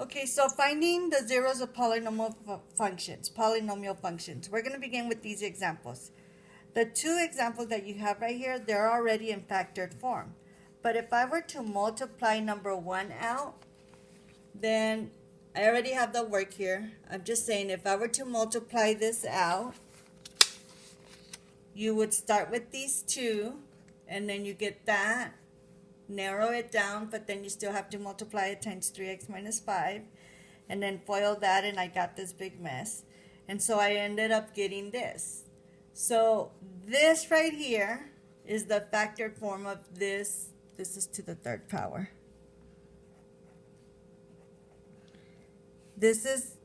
Okay, so finding the zeros of polynomial functions. We're going to begin with these examples. The two examples that you have right here, they're already in factored form. But if I were to multiply number one out, then I already have the work here. I'm just saying if I were to multiply this out, you would start with these two, and then you get that, narrow it down, but then you still have to multiply it times 3x minus 5, and then FOIL that, and I got this big mess. And so I ended up getting this. So this right here is the factored form of this. This is to the third power. This is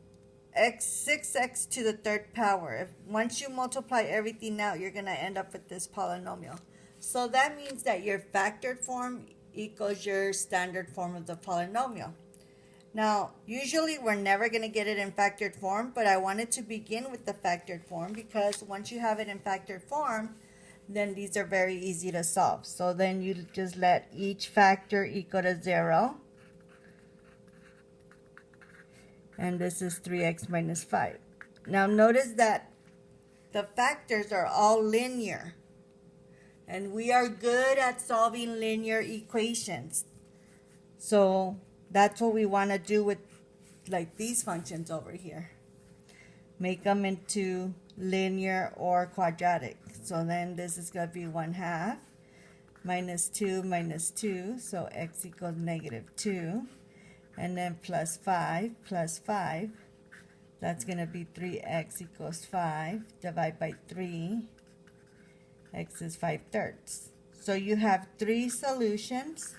6x to the third power. Once you multiply everything out, you're going to end up with this polynomial. So that means that your factored form equals your standard form of the polynomial. Now, usually we're never going to get it in factored form, but I wanted to begin with the factored form because once you have it in factored form, then these are very easy to solve. So then you just let each factor equal to 0. And this is 3x minus 5. Now notice that the factors are all linear. And we are good at solving linear equations. So that's what we want to do with like these functions over here. Make them into linear or quadratic. So then this is going to be 1/2 minus 2, so x equals -2. And then plus 5, that's going to be 3x equals 5, divide by 3, x is 5/3. So you have three solutions,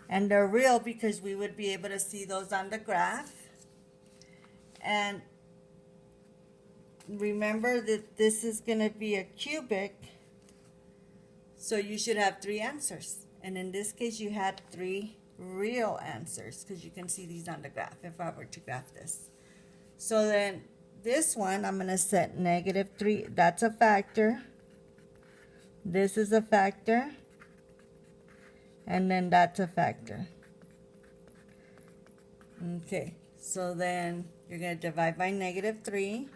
and they're real because we would be able to see those on the graph. And remember that this is going to be a cubic, so you should have three answers. And in this case, you had three real answers because you can see these on the graph if I were to graph this. So then this one, I'm going to set -3. That's a factor. This is a factor. And then that's a factor. Okay, so then you're going to divide by -3.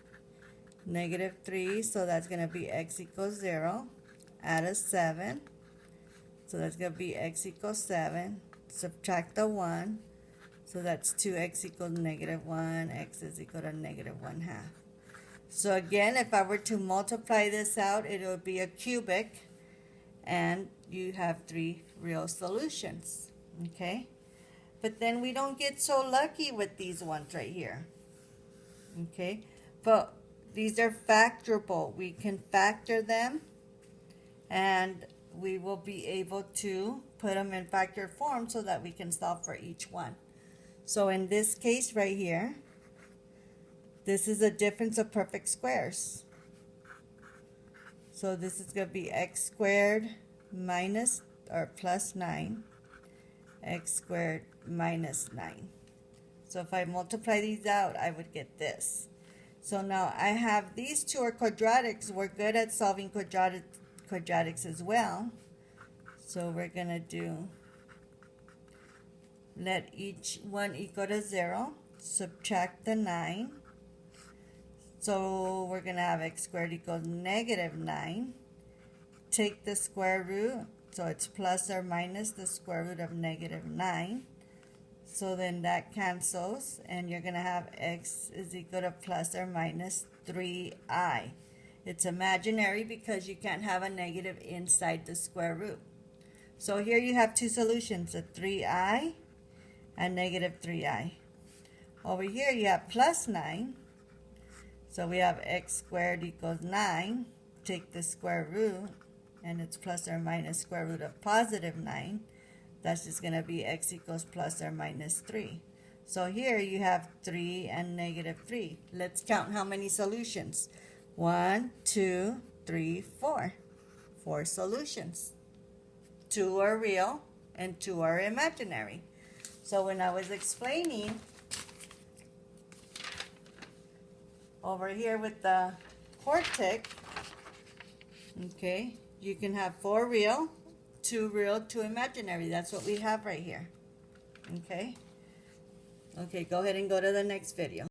-3, so that's going to be x equals 0. Add a 7. So that's going to be x equals 7. Subtract the 1, so that's 2x equals -1, x is equal to -1/2. So again, if I were to multiply this out, it would be a cubic, and you have three real solutions, okay? But then we don't get so lucky with these ones right here, okay? But these are factorable. We can factor them, and we will be able to put them in factored form so that we can solve for each one. So in this case right here, this is a difference of perfect squares. So this is going to be x squared minus or plus 9, x squared minus 9. So if I multiply these out, I would get this. So now I have these two are quadratics. We're good at solving quadratics as well. So we're going to do, let each one equal to 0, subtract the 9. So we're going to have x squared equals -9. Take the square root, so it's plus or minus the square root of -9. So then that cancels, and you're going to have x is equal to plus or minus 3i. It's imaginary because you can't have a negative inside the square root. So here you have two solutions, a 3i and -3i. Over here you have plus 9. So we have x squared equals 9. Take the square root, and it's plus or minus square root of +9. That's just going to be x equals plus or minus 3. So here you have 3 and -3. Let's count how many solutions. 1, 2, 3, 4. 4 solutions. 2 are real and 2 are imaginary. So when I was explaining over here with the quartic, okay, you can have 4 real, 2 imaginary. That's what we have right here. Okay? Okay, go ahead and go to the next video.